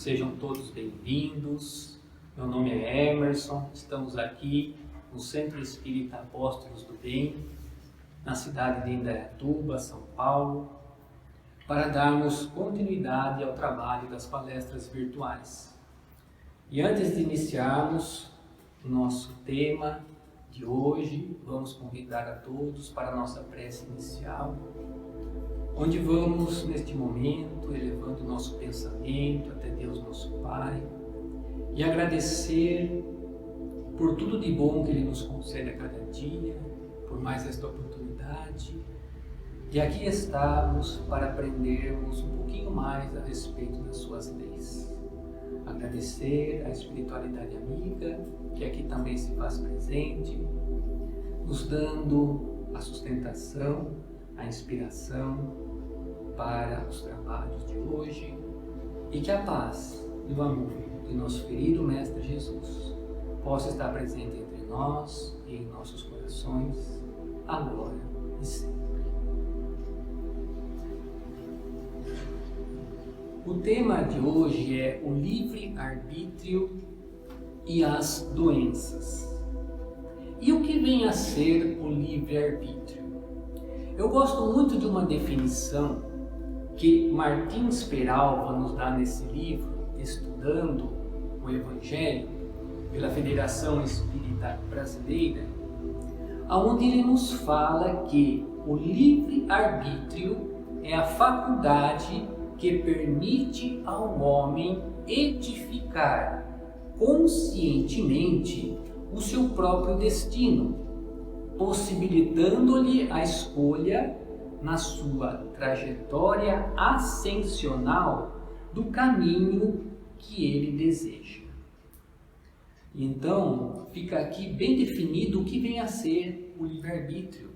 Sejam todos bem-vindos. Meu nome é Emerson, estamos aqui no Centro Espírita Apóstolos do Bem, na cidade de Indaiatuba, São Paulo, para darmos continuidade ao trabalho das palestras virtuais. E antes de iniciarmos o nosso tema de hoje, vamos convidar a todos para a nossa prece inicial, onde vamos, neste momento, elevando o nosso pensamento até Deus nosso Pai e agradecer por tudo de bom que Ele nos concede a cada dia, por mais esta oportunidade de aqui estarmos para aprendermos um pouquinho mais a respeito das Suas leis. Agradecer a espiritualidade amiga, que aqui também se faz presente, nos dando a sustentação, a inspiração para os trabalhos de hoje, e que a paz e o amor de nosso querido Mestre Jesus possa estar presente entre nós e em nossos corações, agora e sempre. O tema de hoje é o livre-arbítrio e as doenças. E o que vem a ser o livre-arbítrio? Eu gosto muito de uma definição que Martins Peralva nos dá nesse livro, Estudando o Evangelho, pela Federação Espírita Brasileira, onde ele nos fala que o livre-arbítrio é a faculdade que permite ao homem edificar conscientemente o seu próprio destino, possibilitando-lhe a escolha na sua trajetória ascensional do caminho que ele deseja. Então, fica aqui bem definido o que vem a ser o livre-arbítrio.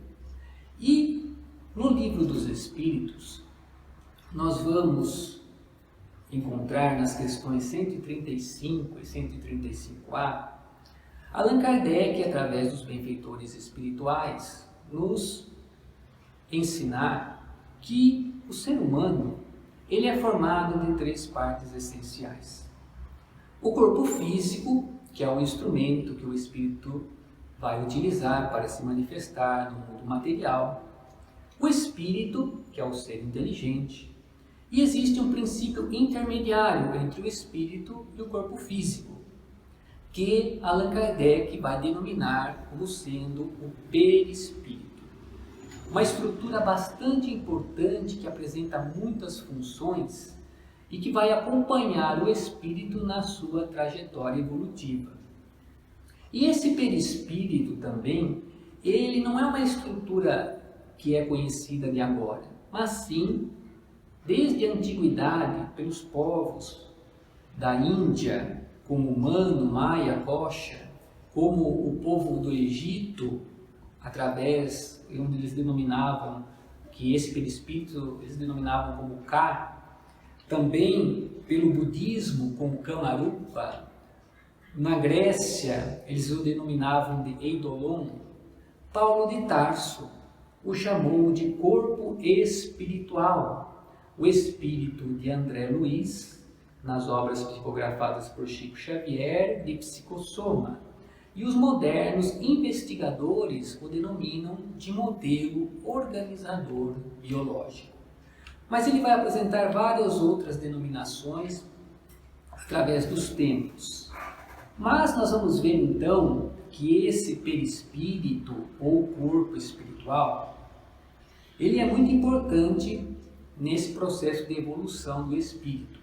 E no Livro dos Espíritos, nós vamos encontrar nas questões 135 e 135A, Allan Kardec, através dos benfeitores espirituais, nos ensinar que o ser humano ele é formado de três partes essenciais. O corpo físico, que é o instrumento que o espírito vai utilizar para se manifestar no mundo material. O espírito, que é o ser inteligente. E existe um princípio intermediário entre o espírito e o corpo físico, que Allan Kardec vai denominar como sendo o perispírito. Uma estrutura bastante importante que apresenta muitas funções e que vai acompanhar o espírito na sua trajetória evolutiva. E esse perispírito também, ele não é uma estrutura que é conhecida de agora, mas sim, desde a antiguidade, pelos povos da Índia, como Mano, Maia, Coxa, como o povo do Egito, através onde eles denominavam que esse perispírito eles denominavam como Ka, também pelo budismo como Kamarupa, na Grécia eles o denominavam de Eidolon. Paulo de Tarso o chamou de corpo espiritual, o espírito de André Luiz, nas obras psicografadas por Chico Xavier, de psicossoma. E os modernos investigadores o denominam de modelo organizador biológico. Mas ele vai apresentar várias outras denominações através dos tempos. Mas nós vamos ver então que esse perispírito ou corpo espiritual, ele é muito importante nesse processo de evolução do espírito.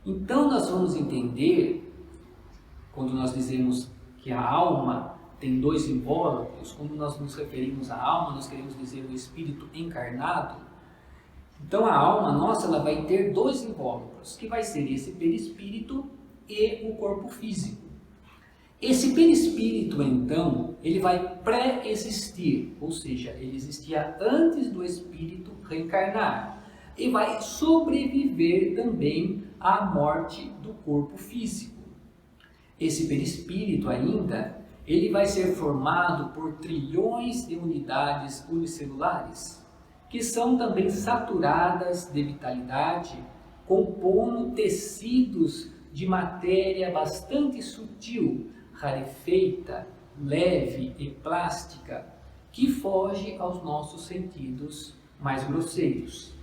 Então nós vamos entender, quando nós dizemos que a alma tem dois invólucros, quando nós nos referimos à alma, nós queremos dizer o espírito encarnado. Então a alma nossa ela vai ter dois invólucros, que vai ser esse perispírito e o corpo físico. Esse perispírito, então, ele vai pré-existir, ou seja, ele existia antes do espírito reencarnar e vai sobreviver também à morte do corpo físico. Esse perispírito ainda, ele vai ser formado por trilhões de unidades unicelulares, que são também saturadas de vitalidade compondo tecidos de matéria bastante sutil, rarefeita, leve e plástica, que foge aos nossos sentidos mais grosseiros.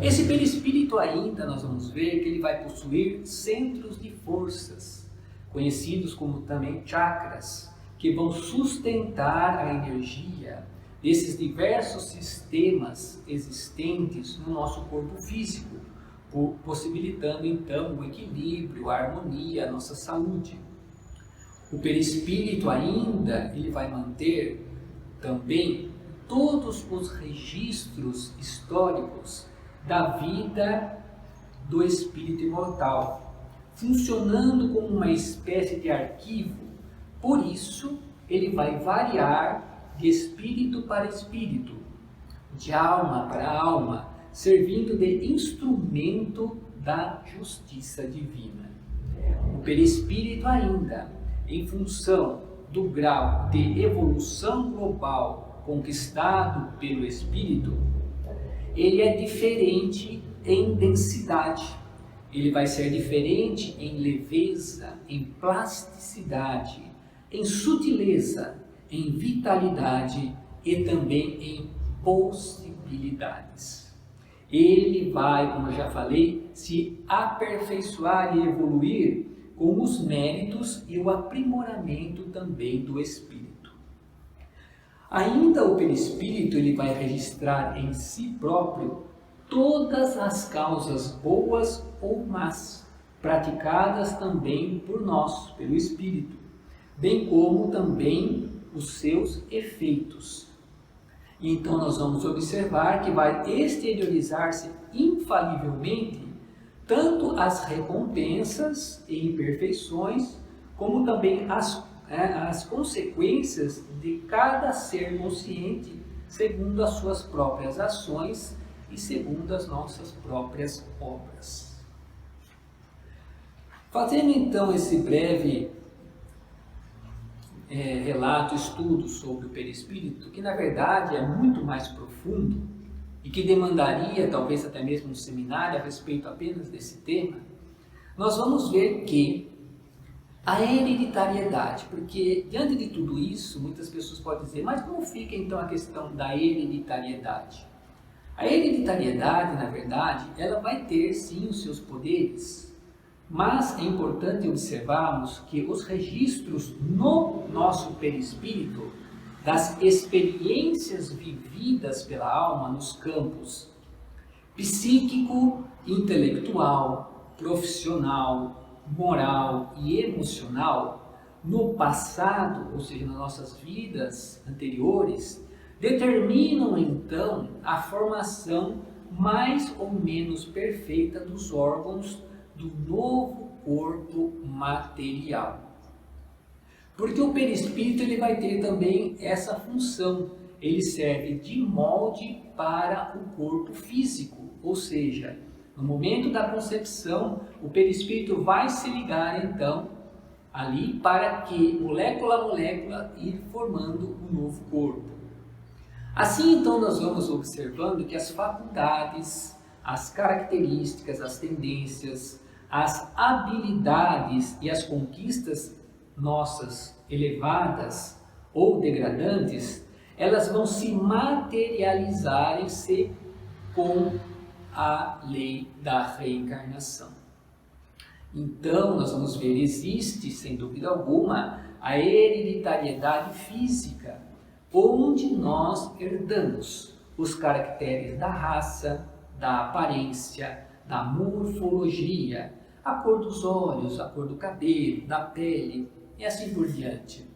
Esse perispírito ainda, nós vamos ver que ele vai possuir centros de forças, conhecidos como também chakras, que vão sustentar a energia desses diversos sistemas existentes no nosso corpo físico, possibilitando então o equilíbrio, a harmonia, a nossa saúde. O perispírito ainda, ele vai manter também todos os registros históricos da vida do espírito imortal, funcionando como uma espécie de arquivo. Por isso, ele vai variar de espírito para espírito, de alma para alma, servindo de instrumento da justiça divina. O perispírito ainda, em função do grau de evolução global conquistado pelo espírito, ele é diferente em densidade, ele vai ser diferente em leveza, em plasticidade, em sutileza, em vitalidade e também em possibilidades. Ele vai, como eu já falei, se aperfeiçoar e evoluir com os méritos e o aprimoramento também do espírito. Ainda o perispírito, ele vai registrar em si próprio todas as causas boas ou más, praticadas também por nós, pelo espírito, bem como também os seus efeitos. Então nós vamos observar que vai exteriorizar-se infalivelmente tanto as recompensas e imperfeições, como também as consequências de cada ser consciente, segundo as suas próprias ações e segundo as nossas próprias obras. Fazendo então esse breve relato, estudo sobre o perispírito, que na verdade é muito mais profundo e que demandaria talvez até mesmo um seminário a respeito apenas desse tema, nós vamos ver que a hereditariedade, porque diante de tudo isso, muitas pessoas podem dizer, mas como fica então a questão da hereditariedade? A hereditariedade, na verdade, ela vai ter sim os seus poderes, mas é importante observarmos que os registros no nosso perispírito das experiências vividas pela alma nos campos psíquico, intelectual, profissional, moral e emocional no passado, ou seja, nas nossas vidas anteriores, determinam então a formação mais ou menos perfeita dos órgãos do novo corpo material. Porque o perispírito ele vai ter também essa função, ele serve de molde para o corpo físico, ou seja, no momento da concepção, o perispírito vai se ligar então ali para que molécula a molécula ir formando um novo corpo. Assim então nós vamos observando que as faculdades, as características, as tendências, as habilidades e as conquistas nossas elevadas ou degradantes, elas vão se materializar em si com a lei da reencarnação. Então, nós vamos ver, existe, sem dúvida alguma, a hereditariedade física, onde nós herdamos os caracteres da raça, da aparência, da morfologia, a cor dos olhos, a cor do cabelo, da pele e assim por diante.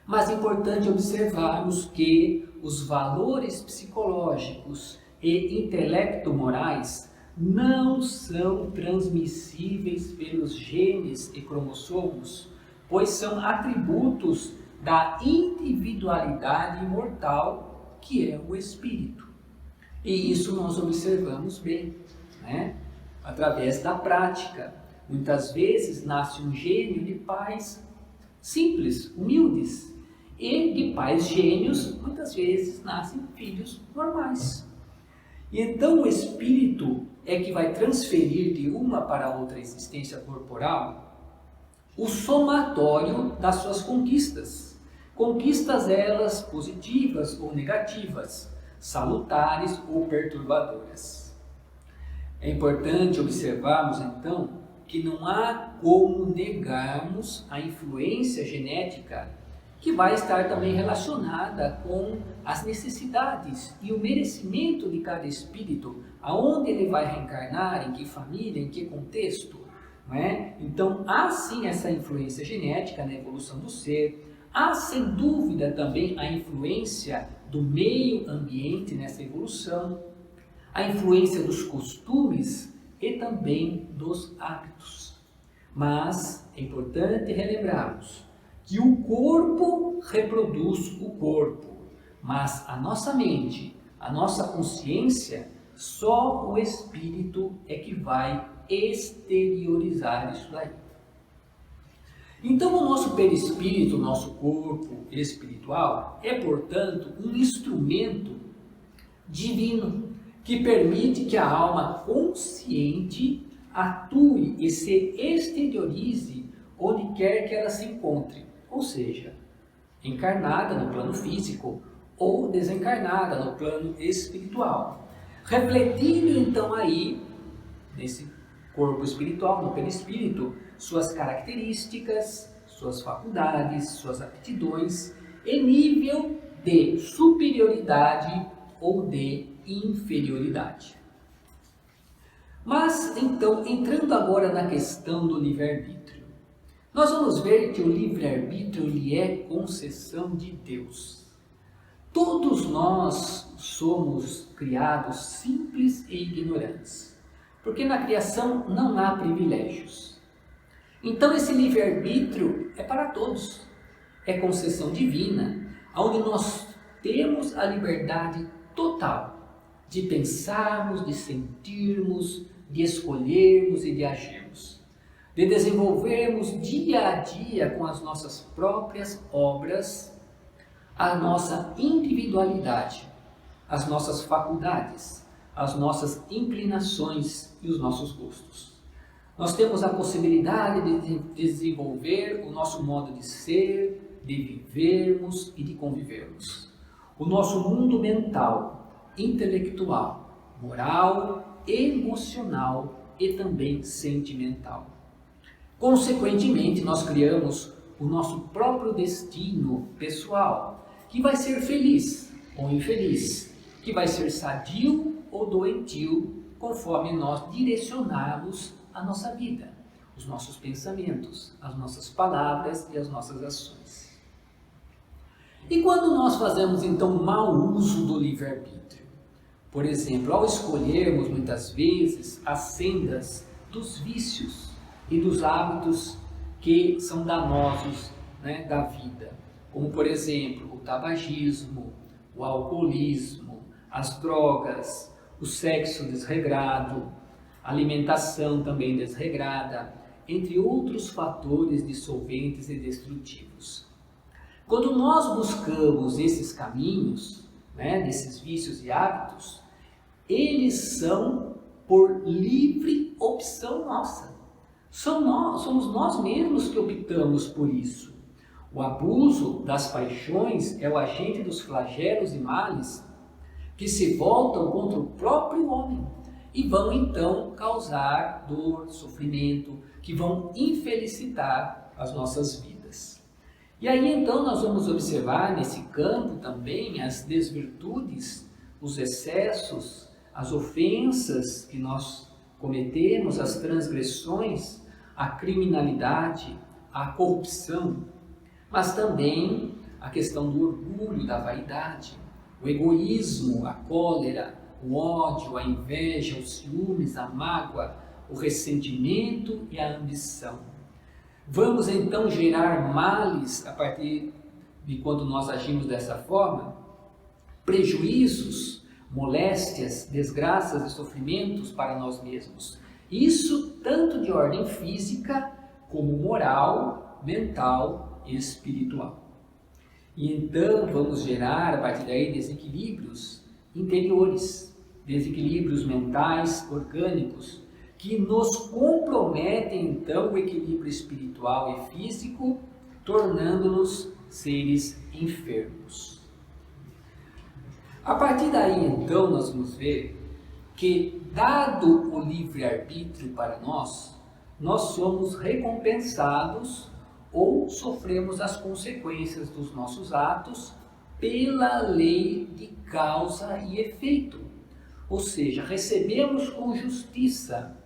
Mas é importante observarmos que os valores psicológicos e intelecto-morais não são transmissíveis pelos genes e cromossomos, pois são atributos da individualidade imortal que é o espírito. E isso nós observamos bem, né? Através da prática. Muitas vezes nasce um gênio de pais simples, humildes, e de pais gênios, muitas vezes nascem filhos normais. E então o espírito é que vai transferir de uma para outra existência corporal o somatório das suas conquistas. Conquistas elas positivas ou negativas, salutares ou perturbadoras. É importante observarmos então que não há como negarmos a influência genética que vai estar também relacionada com as necessidades e o merecimento de cada espírito, aonde ele vai reencarnar, em que família, em que contexto. Não é? Então há sim essa influência genética na evolução do ser, há sem dúvida também a influência do meio ambiente nessa evolução, a influência dos costumes e também dos hábitos. Mas é importante relembrarmos que o corpo reproduz o corpo, mas a nossa mente, a nossa consciência, só o espírito é que vai exteriorizar isso daí. Então o nosso perispírito, o nosso corpo espiritual, é portanto um instrumento divino que permite que a alma consciente atue e se exteriorize onde quer que ela se encontre, ou seja, encarnada no plano físico ou desencarnada no plano espiritual, refletindo então aí, nesse corpo espiritual, no perispírito, suas características, suas faculdades, suas aptidões em nível de superioridade ou de inferioridade. Mas então, entrando agora na questão do livre-arbítrio, nós vamos ver que o livre-arbítrio ele é concessão de Deus. Todos nós somos criados simples e ignorantes, porque na criação não há privilégios. Então esse livre-arbítrio é para todos, é concessão divina, onde nós temos a liberdade total de pensarmos, de sentirmos, de escolhermos e de agirmos, de desenvolvermos dia a dia com as nossas próprias obras a nossa individualidade, as nossas faculdades, as nossas inclinações e os nossos gostos. Nós temos a possibilidade de desenvolver o nosso modo de ser, de vivermos e de convivermos. O nosso mundo mental, intelectual, moral, emocional e também sentimental. Consequentemente, nós criamos o nosso próprio destino pessoal, que vai ser feliz ou infeliz, que vai ser sadio ou doentio, conforme nós direcionarmos a nossa vida, os nossos pensamentos, as nossas palavras e as nossas ações. E quando nós fazemos então mau uso do livre-arbítrio? Por exemplo, ao escolhermos muitas vezes as sendas dos vícios e dos hábitos que são danosos, da vida, como por exemplo o tabagismo, o alcoolismo, as drogas, o sexo desregrado, a alimentação também desregrada, entre outros fatores dissolventes e destrutivos. Quando nós buscamos esses caminhos, desses vícios e hábitos, eles são por livre opção nossa. Somos nós mesmos que optamos por isso. O abuso das paixões é o agente dos flagelos e males que se voltam contra o próprio homem e vão então causar dor, sofrimento, que vão infelicitar as nossas vidas. E aí então nós vamos observar nesse campo também as desvirtudes, os excessos, as ofensas que nós cometemos, as transgressões, a criminalidade, a corrupção, mas também a questão do orgulho, da vaidade, o egoísmo, a cólera, o ódio, a inveja, os ciúmes, a mágoa, o ressentimento e a ambição. Vamos então gerar males a partir de quando nós agimos dessa forma, prejuízos, moléstias, desgraças e sofrimentos para nós mesmos. Isso tanto de ordem física como moral, mental e espiritual. E então vamos gerar a partir daí desequilíbrios interiores, desequilíbrios mentais, orgânicos, que nos comprometem então o equilíbrio espiritual e físico, tornando-nos seres enfermos. A partir daí, então, nós vamos ver que, dado o livre-arbítrio para nós somos recompensados ou sofremos as consequências dos nossos atos pela lei de causa e efeito. Ou seja, recebemos com justiça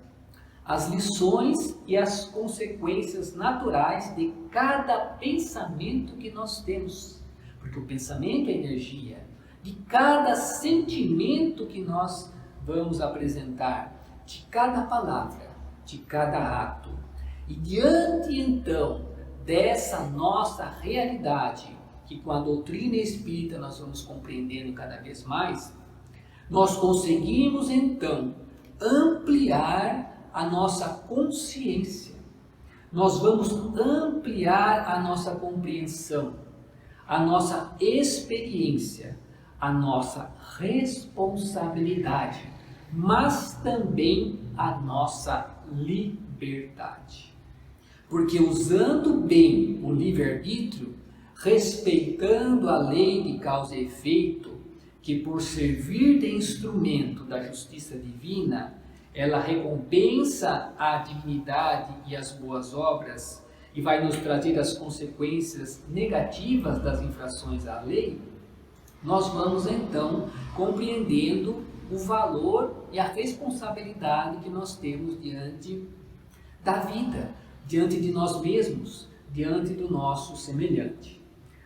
as lições e as consequências naturais de cada pensamento que nós temos. Porque o pensamento é energia. De cada sentimento que nós vamos apresentar, de cada palavra, de cada ato. E diante então dessa nossa realidade, que com a doutrina espírita nós vamos compreendendo cada vez mais, nós conseguimos então ampliar a nossa consciência. Nós vamos ampliar a nossa compreensão, a nossa experiência, a nossa responsabilidade, mas também a nossa liberdade. Porque usando bem o livre-arbítrio, respeitando a lei de causa e efeito, que por servir de instrumento da justiça divina, ela recompensa a dignidade e as boas obras e vai nos trazer as consequências negativas das infrações à lei, nós vamos então compreendendo o valor e a responsabilidade que nós temos diante da vida, diante de nós mesmos, diante do nosso semelhante.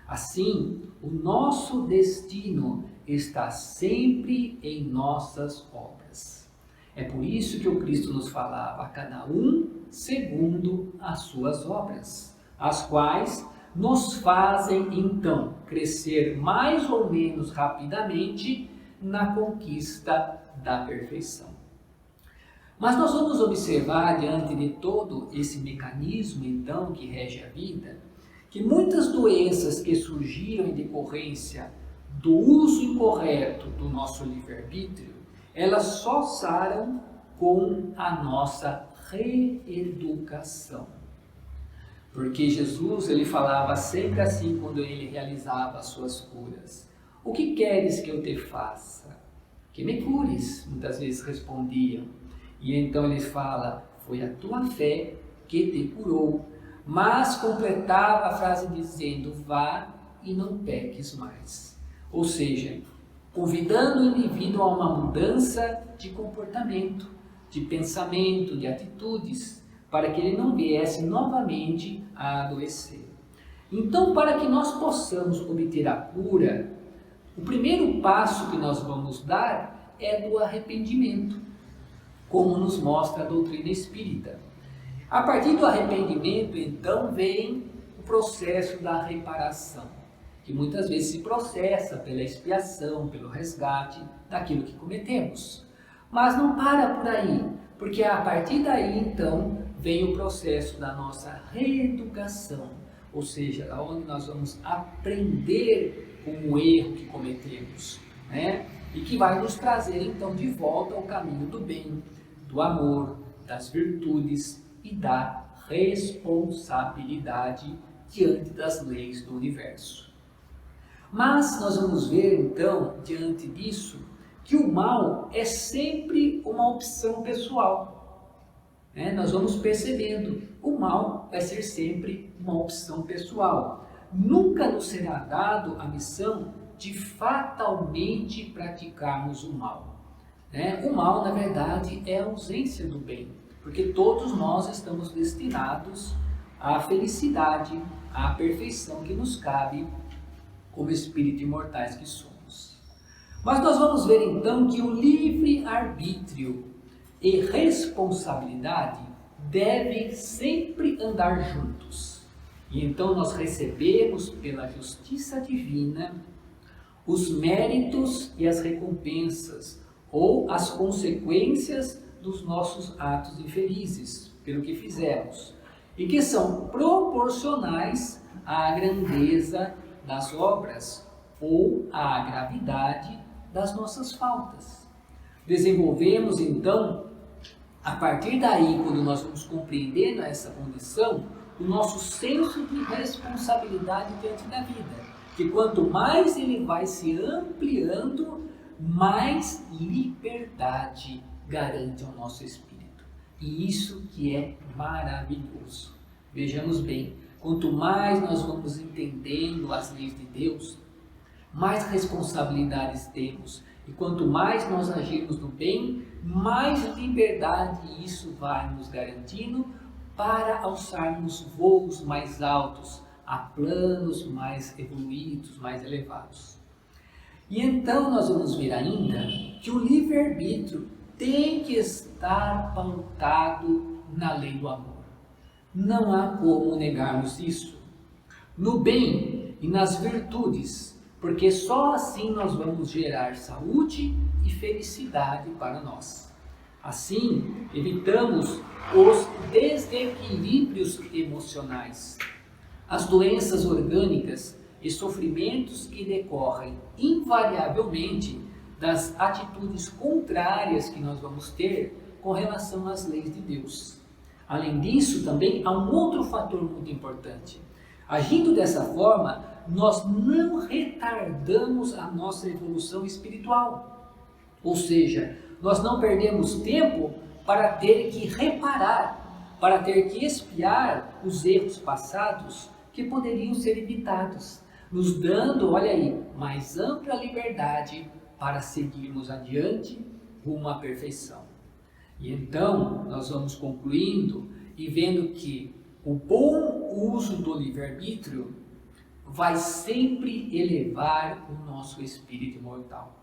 Assim, o nosso destino está sempre em nossas obras. É por isso que o Cristo nos falava, a cada um segundo as suas obras, as quais nos fazem então crescer mais ou menos rapidamente na conquista da perfeição. Mas nós vamos observar, diante de todo esse mecanismo então que rege a vida, que muitas doenças que surgiram em decorrência do uso incorreto do nosso livre-arbítrio, elas só saram com a nossa reeducação. Porque Jesus, ele falava sempre assim quando ele realizava as suas curas. O que queres que eu te faça? Que me cures, muitas vezes respondiam. E então ele fala, foi a tua fé que te curou. Mas completava a frase dizendo, vá e não peques mais. Ou seja, convidando o indivíduo a uma mudança de comportamento, de pensamento, de atitudes, para que ele não viesse novamente a adoecer. Então, para que nós possamos obter a cura, o primeiro passo que nós vamos dar é do arrependimento, como nos mostra a doutrina espírita. A partir do arrependimento, então, vem o processo da reparação, que muitas vezes se processa pela expiação, pelo resgate daquilo que cometemos. Mas não para por aí, porque a partir daí, então, vem o processo da nossa reeducação, ou seja, onde nós vamos aprender com o erro que cometemos, né? E que vai nos trazer, então, de volta ao caminho do bem, do amor, das virtudes e da responsabilidade diante das leis do universo. Mas nós vamos ver, então, diante disso, que o mal é sempre uma opção pessoal. Nós vamos percebendo, o mal vai ser sempre uma opção pessoal. Nunca nos será dado a missão de fatalmente praticarmos o mal. O mal, na verdade, é a ausência do bem, porque todos nós estamos destinados à felicidade, à perfeição que nos cabe como espíritos imortais que somos. Mas nós vamos ver então que o livre-arbítrio e responsabilidade devem sempre andar juntos. E então nós recebemos pela justiça divina os méritos e as recompensas ou as consequências dos nossos atos infelizes, pelo que fizemos, e que são proporcionais à grandeza das obras ou à gravidade das nossas faltas. Desenvolvemos então, a partir daí, quando nós vamos compreendendo essa condição, o nosso senso de responsabilidade diante da vida. Que quanto mais ele vai se ampliando, mais liberdade garante ao nosso espírito. E isso que é maravilhoso. Vejamos bem, quanto mais nós vamos entendendo as leis de Deus, mais responsabilidades temos. E quanto mais nós agirmos no bem, mais liberdade isso vai nos garantindo para alçarmos voos mais altos, a planos mais evoluídos, mais elevados. E então nós vamos ver ainda que o livre-arbítrio tem que estar pautado na lei do amor. Não há como negarmos isso. No bem e nas virtudes, porque só assim nós vamos gerar saúde e felicidade para nós. Assim, evitamos os desequilíbrios emocionais, as doenças orgânicas e sofrimentos que decorrem invariavelmente das atitudes contrárias que nós vamos ter com relação às leis de Deus. Além disso, também há um outro fator muito importante. Agindo dessa forma, nós não retardamos a nossa evolução espiritual. Ou seja, nós não perdemos tempo para ter que reparar, para ter que expiar os erros passados que poderiam ser evitados, nos dando, olha aí, mais ampla liberdade para seguirmos adiante rumo à perfeição. E então, nós vamos concluindo e vendo que o bom uso do livre-arbítrio vai sempre elevar o nosso espírito imortal.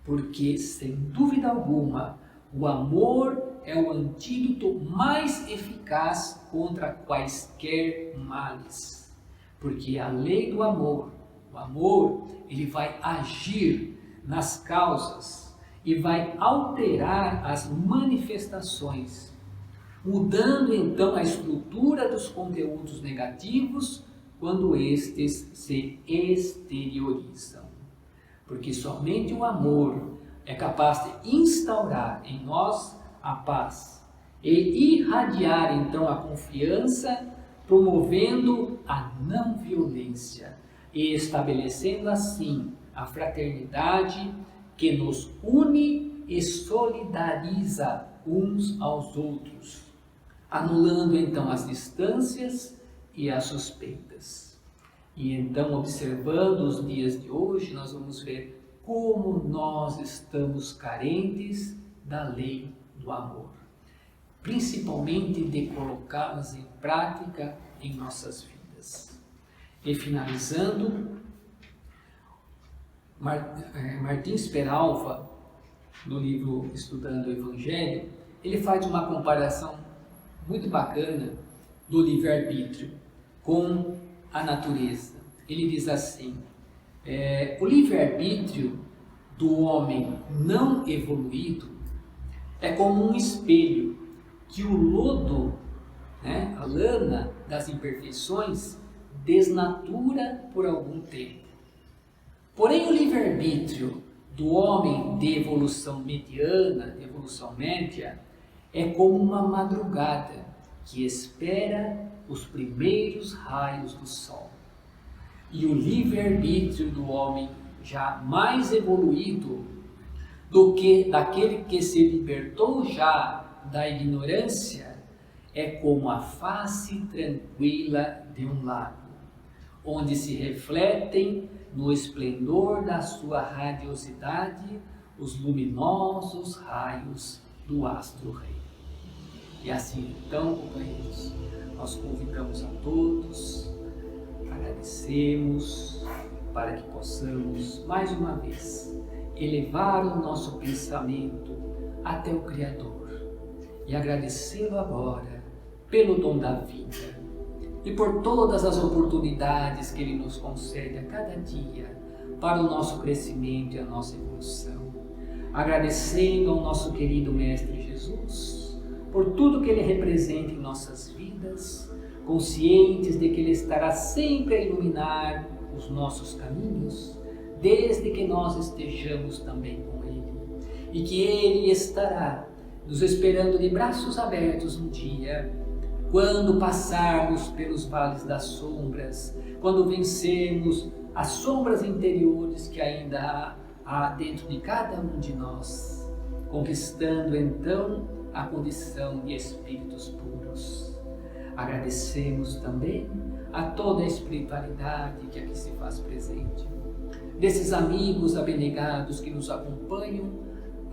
Porque, sem dúvida alguma, o amor é o antídoto mais eficaz contra quaisquer males. Porque a lei do amor, o amor, ele vai agir nas causas e vai alterar as manifestações, mudando então a estrutura dos conteúdos negativos quando estes se exteriorizam. Porque somente o amor é capaz de instaurar em nós a paz e irradiar então a confiança, promovendo a não violência e estabelecendo assim a fraternidade que nos une e solidariza uns aos outros, anulando então as distâncias e as suspeitas. E então, observando os dias de hoje, nós vamos ver como nós estamos carentes da lei do amor, principalmente de colocá-las em prática em nossas vidas. E finalizando, Martins Peralva, no livro Estudando o Evangelho, ele faz uma comparação muito bacana do livre-arbítrio com a natureza. Ele diz assim, o livre-arbítrio do homem não evoluído é como um espelho que o lodo, a lana das imperfeições, desnatura por algum tempo. Porém, o livre-arbítrio do homem de evolução mediana, de evolução média, é como uma madrugada que espera os primeiros raios do sol. E o livre-arbítrio do homem já mais evoluído do que daquele que se libertou já da ignorância é como a face tranquila de um lago, onde se refletem no esplendor da sua radiosidade os luminosos raios do astro-rei. E assim, então, companheiros, nós convidamos a todos, agradecemos para que possamos, mais uma vez, elevar o nosso pensamento até o Criador e agradecê-lo agora pelo dom da vida e por todas as oportunidades que Ele nos concede a cada dia para o nosso crescimento e a nossa evolução. Agradecendo ao nosso querido Mestre Jesus por tudo que Ele representa em nossas vidas, conscientes de que Ele estará sempre a iluminar os nossos caminhos, desde que nós estejamos também com Ele. e que Ele estará nos esperando de braços abertos um dia, quando passarmos pelos vales das sombras, quando vencermos as sombras interiores que ainda há dentro de cada um de nós, conquistando então a condição de espíritos puros. Agradecemos também a toda a espiritualidade que aqui se faz presente, desses amigos abnegados que nos acompanham,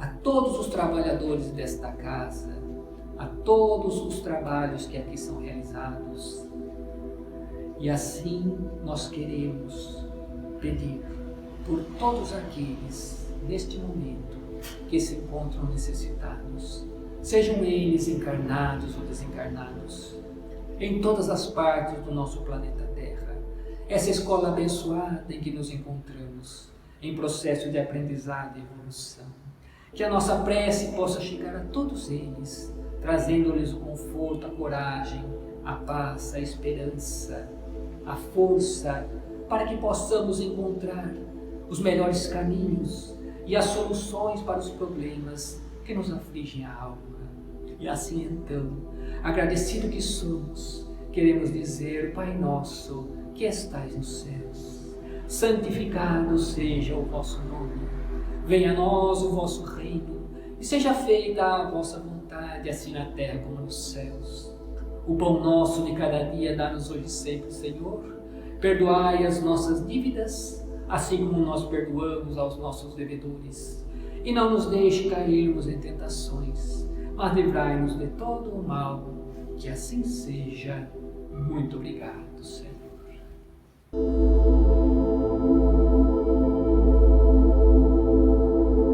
a todos os trabalhadores desta casa, a todos os trabalhos que aqui são realizados. E assim nós queremos pedir por todos aqueles, neste momento, que se encontram necessitados, sejam eles encarnados ou desencarnados, em todas as partes do nosso planeta Terra, essa escola abençoada em que nos encontramos, em processo de aprendizado e evolução. Que a nossa prece possa chegar a todos eles, trazendo-lhes o conforto, a coragem, a paz, a esperança, a força, para que possamos encontrar os melhores caminhos e as soluções para os problemas que nos afligem a alma. E assim então, agradecido que somos, queremos dizer: Pai nosso, que estais nos céus, santificado seja o vosso nome. Venha a nós o vosso reino, e seja feita a vossa vontade, assim na terra como nos céus. O pão nosso de cada dia dá-nos hoje sempre, Senhor. Perdoai as nossas dívidas, assim como nós perdoamos aos nossos devedores. E não nos deixe cairmos em tentações, mas livrai-nos de todo o mal. Que assim seja. Muito obrigado, Senhor.